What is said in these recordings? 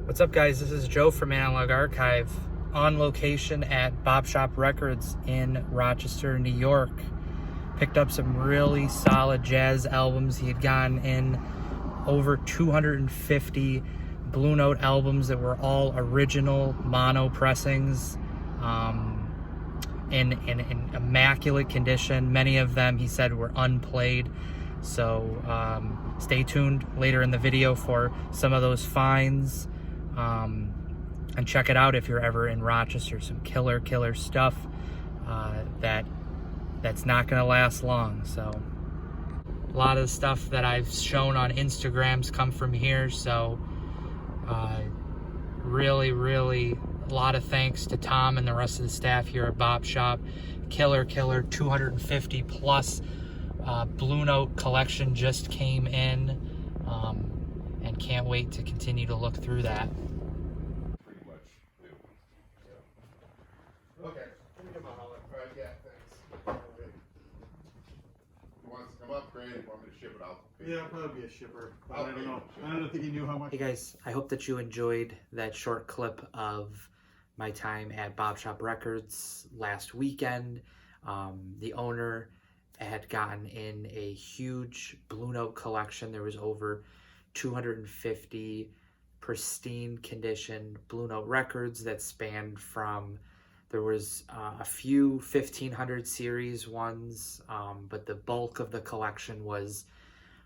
What's up, guys? This is Joe from Analog Archive on location at Bop Shop Records in Rochester, New York. Picked up some really solid jazz albums. He had gotten in over 250 Blue Note albums that were all original mono pressings in immaculate condition. Many of them, he said, were unplayed. So stay tuned later in the video for some of those finds. And check it out if you're ever in Rochester. Some killer stuff that's not gonna last long. So a lot of the stuff that I've shown on Instagrams come from here. So really a lot of thanks to Tom and the rest of the staff here at Bop Shop. Killer 250 plus Blue Note collection just came in, and can't wait to continue to look through that. Pretty much new. Yeah. Okay. Let me get my holler. All right, yeah, thanks. Okay. If he wants to come up, great. If you want me to ship it out. Yeah, probably be a shipper. But I don't know. I don't think he knew how much. Hey guys, I hope that you enjoyed that short clip of my time at Bop Shop Records last weekend. The owner had gotten in a huge Blue Note collection. There was over 250 pristine condition Blue Note records that spanned from, there was a few 1500 series ones, but the bulk of the collection was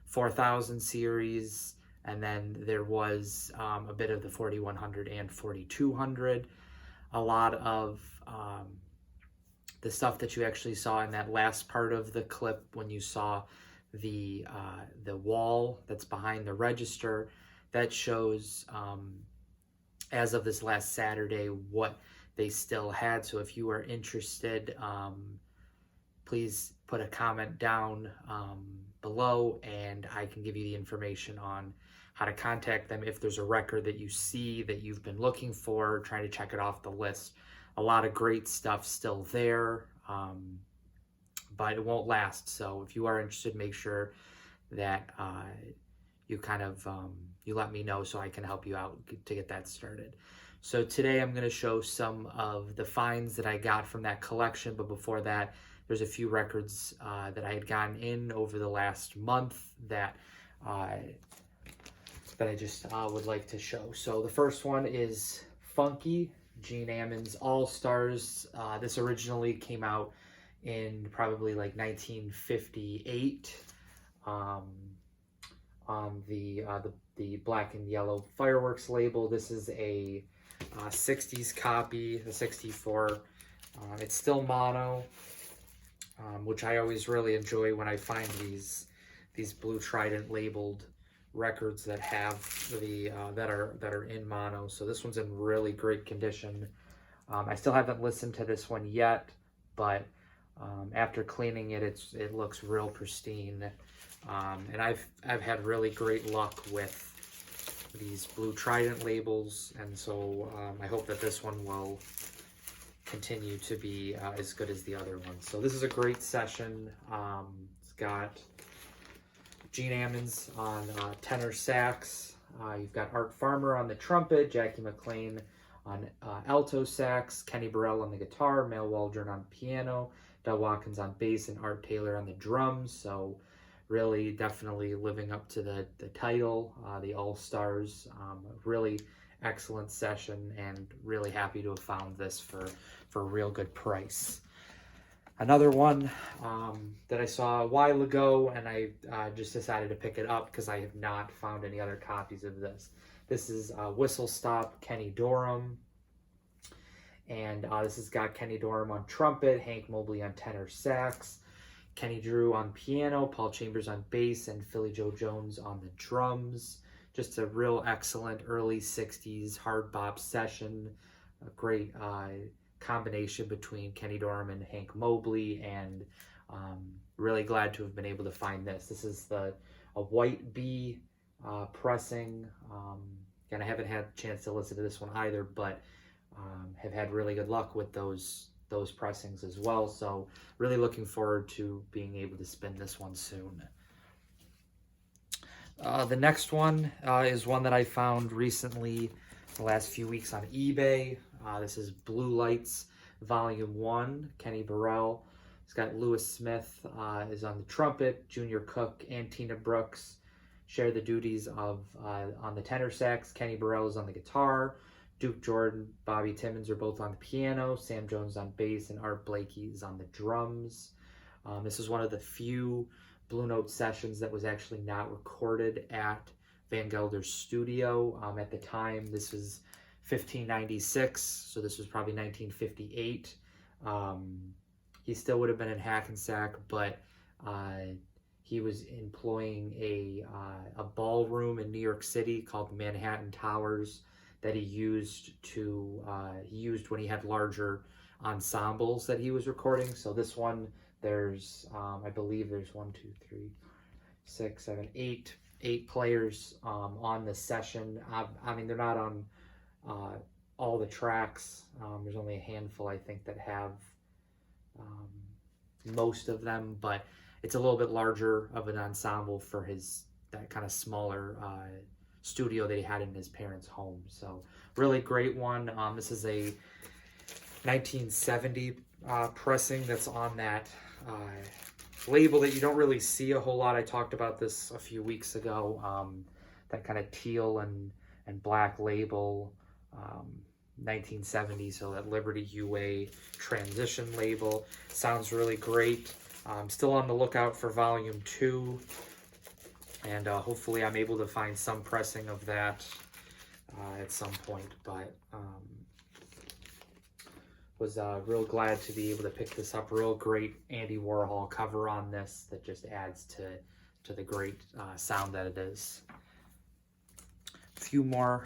4000 series, and then there was a bit of the 4100 and 4200. A lot of the stuff that you actually saw in that last part of the clip when you saw the wall that's behind the register, that shows as of this last Saturday what they still had. So if you are interested, please put a comment down below and I can give you the information on how to contact them if there's a record that you see that you've been looking for, trying to check it off the list. A lot of great stuff still there, but it won't last. So if you are interested, make sure that you kind of you let me know so I can help you out to get that started. So today I'm going to show some of the finds that I got from that collection, but before that, there's a few records that I had gotten in over the last month that I just would like to show. So the first one is Funky, Gene Ammons All Stars. This originally came out in probably like 1958 on the Black and Yellow Fireworks label. This is a 60s copy, the 64. It's still mono, which I always really enjoy when I find these Blue Trident labeled records that have the that are in mono. So this one's in really great condition. I still haven't listened to this one yet, but after cleaning it, it looks real pristine. And I've had really great luck with these Blue Trident labels, and so I hope that this one will continue to be as good as the other ones. So this is a great session. It's got Gene Ammons on tenor sax. You've got Art Farmer on the trumpet, Jackie McLean on alto sax, Kenny Burrell on the guitar, Mel Waldron on piano, Del Watkins on bass, and Art Taylor on the drums. So really definitely living up to the title, the All-Stars. Really excellent session, and really happy to have found this for a real good price. Another one that I saw a while ago, and I just decided to pick it up because I have not found any other copies of this. This is Whistle Stop Kenny Dorham, and this has got Kenny Dorham on trumpet, Hank Mobley on tenor sax, Kenny Drew on piano, Paul Chambers on bass, and Philly Joe Jones on the drums. Just a real excellent early 60s hard bop session. A great combination between Kenny Dorham and Hank Mobley, and really glad to have been able to find this. This is a white B pressing. Again, I haven't had a chance to listen to this one either, but have had really good luck with those pressings as well. So really looking forward to being able to spin this one soon. The next one is one that I found recently the last few weeks on eBay. This is Blue Lights Volume 1, Kenny Burrell. It's got Lewis Smith is on the trumpet, Junior Cook and Tina Brooks share the duties of on the tenor sax. Kenny Burrell is on the guitar. Duke Jordan, Bobby Timmons are both on the piano. Sam Jones on bass, and Art Blakey is on the drums. This is one of the few Blue Note sessions that was actually not recorded at Van Gelder's studio. At the time, this was 1596, so this was probably 1958. He still would have been in Hackensack, but he was employing a ballroom in New York City called the Manhattan Towers that he used when he had larger ensembles that he was recording. So this one, there's I believe there's 8 players on the session. I mean, they're not on all the tracks. There's only a handful, I think, that have most of them, but it's a little bit larger of an ensemble for that kind of smaller studio that he had in his parents' home. So really great one. This is a 1970 pressing that's on that label that you don't really see a whole lot. I talked about this a few weeks ago. That kind of teal and black label, 1970, so that Liberty UA transition label. Sounds really great. I'm still on the lookout for Volume 2, and hopefully I'm able to find some pressing of that at some point, but was real glad to be able to pick this up. Real great Andy Warhol cover on this that just adds to the great sound that it is. A few more.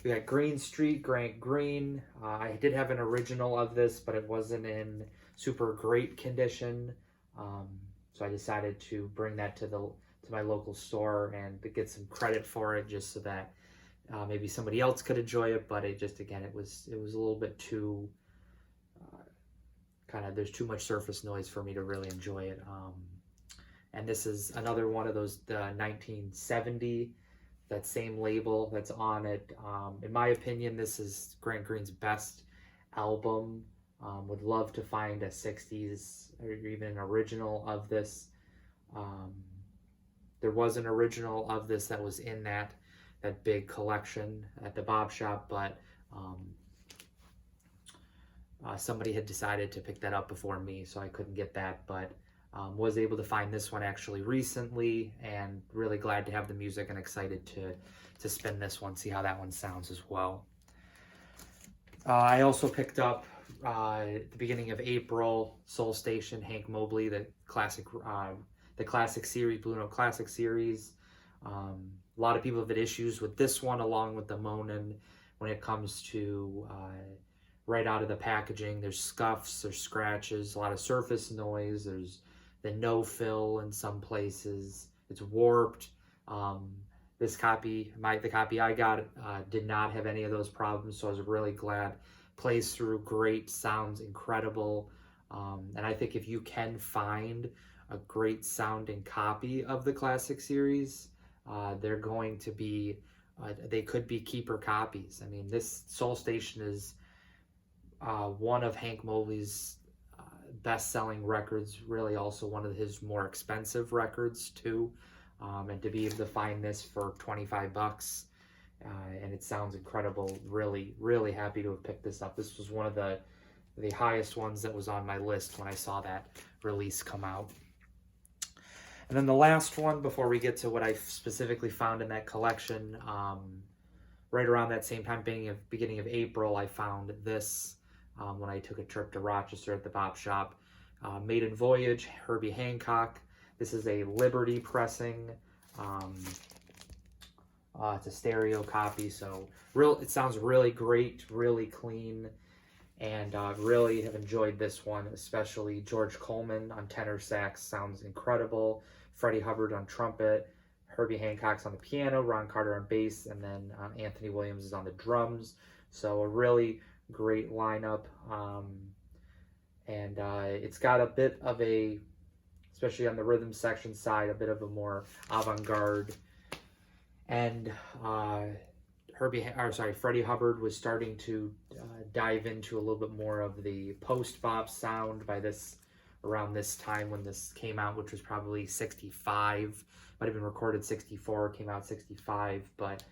We got Green Street, Grant Green. I did have an original of this, but it wasn't in super great condition. So I decided to bring that to my local store and to get some credit for it, just so that maybe somebody else could enjoy it. But it was a little bit too there's too much surface noise for me to really enjoy it. And this is another one of those 1970. That same label that's on it. In my opinion, this is Grant Green's best album. Would love to find a 60s or even an original of this. There was an original of this that was in that big collection at the Bop Shop, but somebody had decided to pick that up before me, so I couldn't get that, but was able to find this one actually recently, and really glad to have the music and excited to spin this one, see how that one sounds as well. I also picked up at the beginning of April, Soul Station, Hank Mobley, the classic series, Blue Note Classic series. A lot of people have had issues with this one, along with the Monin, when it comes to right out of the packaging. There's scuffs, there's scratches, a lot of surface noise, there's the no fill in some places. It's warped. This copy, the copy I got, did not have any of those problems, so I was really glad. Plays through great, sounds incredible, and I think if you can find a great sounding copy of the classic series, they're going to be, they could be keeper copies. I mean, this Soul Station is one of Hank Mobley's best-selling records, really also one of his more expensive records too, and to be able to find this for $25 and it sounds incredible, really happy to have picked this up. This was one of the highest ones that was on my list when I saw that release come out. And then the last one before we get to what I specifically found in that collection, right around that same time, beginning of April, I found this when I took a trip to Rochester at the Bop Shop. Maiden Voyage, Herbie Hancock. This is a Liberty pressing. It's a stereo copy, so it sounds really great, really clean, and really have enjoyed this one, especially George Coleman on tenor sax, sounds incredible. Freddie Hubbard on trumpet, Herbie Hancock's on the piano, Ron Carter on bass, and then Anthony Williams is on the drums. So a really great lineup, and it's got a bit of a, especially on the rhythm section side, a bit of a more avant-garde. And Freddie Hubbard was starting to dive into a little bit more of the post-bop sound around this time when this came out, which was probably 65. Might have been recorded 64, came out 65, but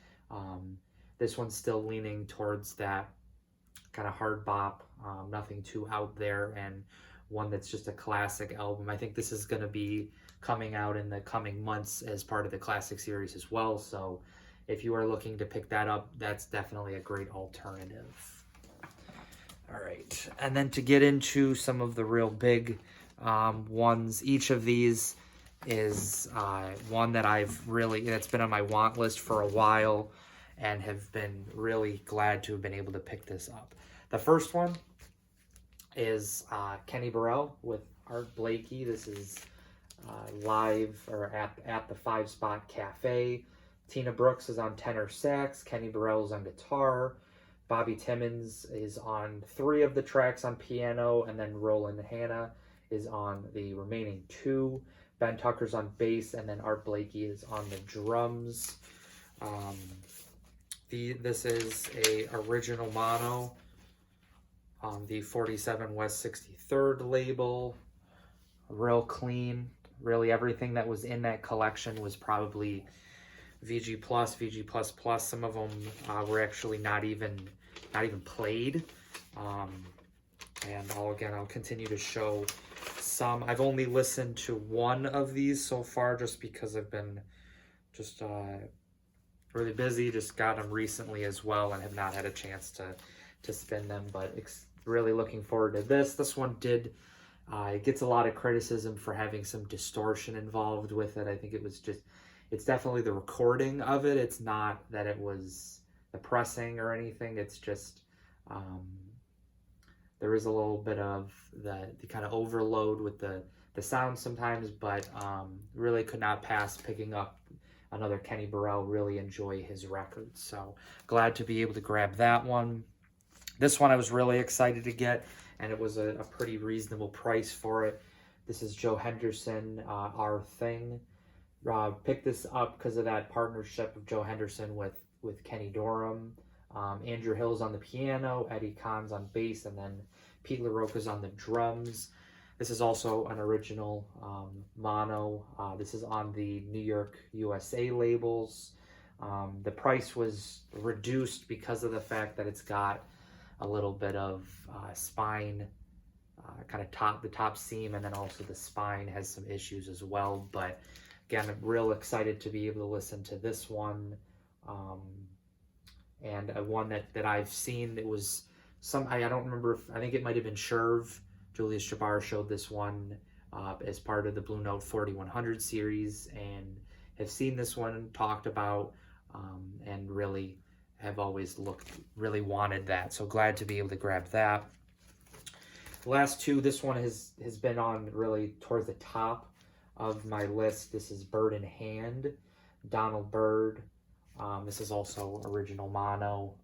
this one's still leaning towards that kind of hard bop, nothing too out there, and one that's just a classic album. I think this is going to be coming out in the coming months as part of the classic series as well, so if you are looking to pick that up, that's definitely a great alternative. All right, and then to get into some of the real big ones, each of these is one that it's been on my want list for a while and have been really glad to have been able to pick this up. The first one is Kenny Burrell with Art Blakey. This is live or at the 5 Spot Cafe. Tina Brooks is on tenor sax, Kenny Burrell is on guitar, Bobby Timmons is on 3 of the tracks on piano, and then Roland Hanna is on the remaining 2. Ben Tucker's on bass, and then Art Blakey is on the drums. This is a original mono on the 47 West 63rd label. Real clean. Really everything that was in that collection was probably VG+, VG++. Some of them were actually not even played. And I'll continue to show some. I've only listened to one of these so far just because I've been just really busy. Just got them recently as well and have not had a chance to spin them, but really looking forward to this. This one it gets a lot of criticism for having some distortion involved with it. I think it's definitely the recording of it. It's not that it was the pressing or anything. It's just there is a little bit of the kind of overload with the sound sometimes, but really could not pass picking up another Kenny Burrell. Really enjoy his records, so glad to be able to grab that one. This one I was really excited to get, and it was a pretty reasonable price for it. This is Joe Henderson, Our Thing. Picked this up because of that partnership of Joe Henderson with Kenny Dorham. Andrew Hill's on the piano, Eddie Kahn's on bass, and then Pete LaRocca's on the drums. This is also an original mono. This is on the New York USA labels. The price was reduced because of the fact that it's got a little bit of spine, kind of the top seam, and then also the spine has some issues as well. But again, I'm real excited to be able to listen to this one. And one that I've seen, it was I don't remember, I think it might have been Sherv. Julius Jabbar showed this one as part of the Blue Note 4100 series, and have seen this one talked about, and really have always really wanted that. So glad to be able to grab that. The last two, this one has been on really towards the top of my list. This is Bird in Hand, Donald Byrd. This is also original mono,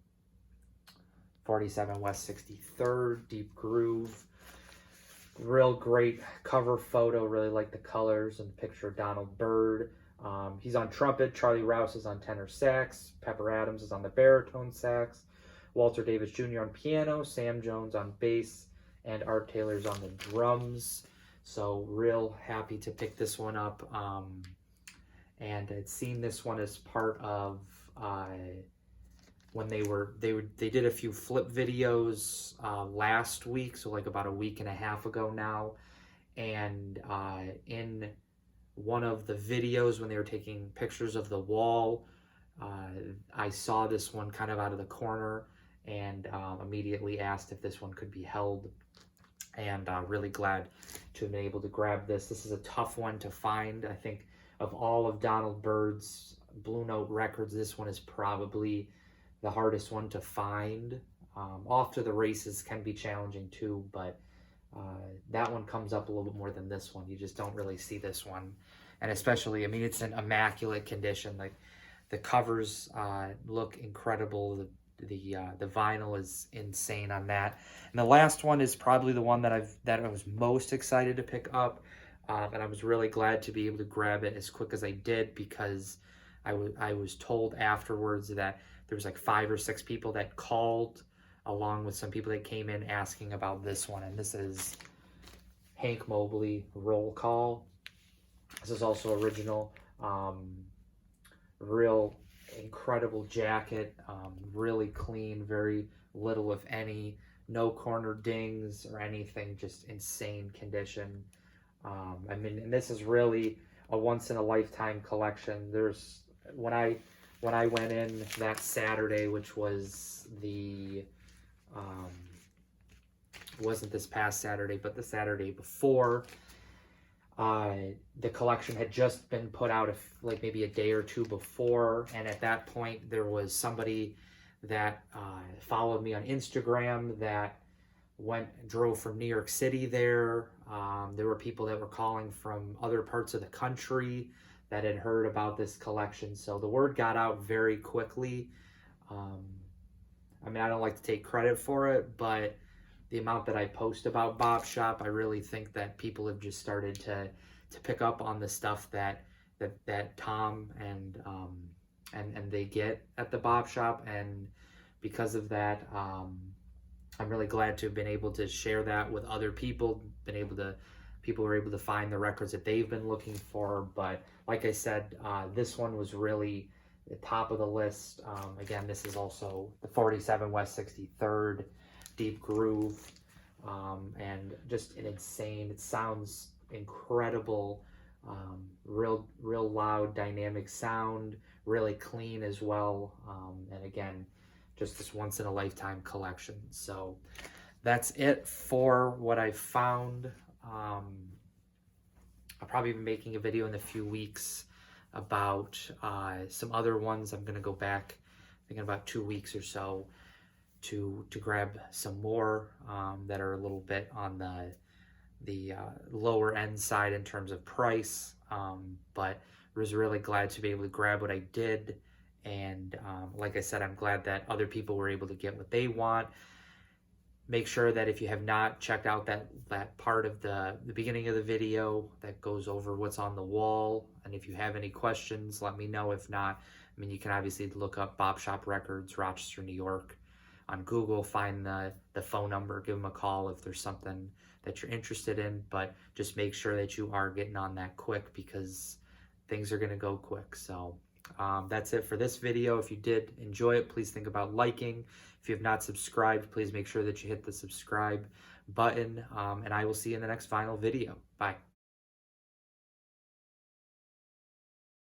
47 West 63rd, Deep Groove. Real great cover photo, really like the colors and the picture of Donald Byrd. He's on trumpet, Charlie Rouse is on tenor sax, Pepper Adams is on the baritone sax, Walter Davis Jr. on piano, Sam Jones on bass, and Art Taylor's on the drums. So real happy to pick this one up. And I'd seen this one as part of when they did a few flip videos last week, so like about a week and a half ago now. And in one of the videos when they were taking pictures of the wall, I saw this one kind of out of the corner and immediately asked if this one could be held, and really glad to have been able to grab this. This is a tough one to find. I think of all of Donald Byrd's Blue Note records, this one is probably the hardest one to find. Off to the Races can be challenging too, but that one comes up a little bit more than this one. You just don't really see this one. And especially, I mean, it's in immaculate condition. Like, the covers look incredible. The vinyl is insane on that. And the last one is probably the one that I was most excited to pick up. And I was really glad to be able to grab it as quick as I did, because I was told afterwards that there was like 5 or 6 people that called, along with some people that came in asking about this one. And this is Hank Mobley Roll Call. This is also original. Real incredible jacket, really clean, very little if any, no corner dings or anything, just insane condition. I mean, and this is really a once in a lifetime collection. There's when I went in that Saturday, which was the wasn't this past Saturday, but the Saturday before, the collection had just been put out like maybe a day or two before, and at that point there was somebody that followed me on Instagram that drove from New York City there. There were people that were calling from other parts of the country that had heard about this collection, so the word got out very quickly. I mean, I don't like to take credit for it, but the amount that I post about Bop Shop, I really think that people have just started to pick up on the stuff that Tom and they get at the Bop Shop, and because of that, I'm really glad to have been able to share that with other people. People were able to find the records that they've been looking for. But like I said, this one was really the top of the list. Again, this is also the 47 West 63rd Deep Groove, and just an insane, it sounds incredible, real loud dynamic sound, really clean as well, and again, just this once in a lifetime collection. So that's it for what I found. I'll probably be making a video in a few weeks about some other ones. I'm gonna go back, I think in about 2 weeks or so, to grab some more that are a little bit on the lower end side in terms of price, but was really glad to be able to grab what I did. And like I said, I'm glad that other people were able to get what they want. Make sure that if you have not checked out that part of the beginning of the video that goes over what's on the wall, and if you have any questions, let me know. If not, I mean, you can obviously look up Bop Shop Records, Rochester, New York on Google, find the phone number, give them a call if there's something that you're interested in, but just make sure that you are getting on that quick, because things are gonna go quick. So that's it for this video. If you did enjoy it, please think about liking. If you have not subscribed, please make sure that you hit the subscribe button, and I will see you in the next final video. Bye.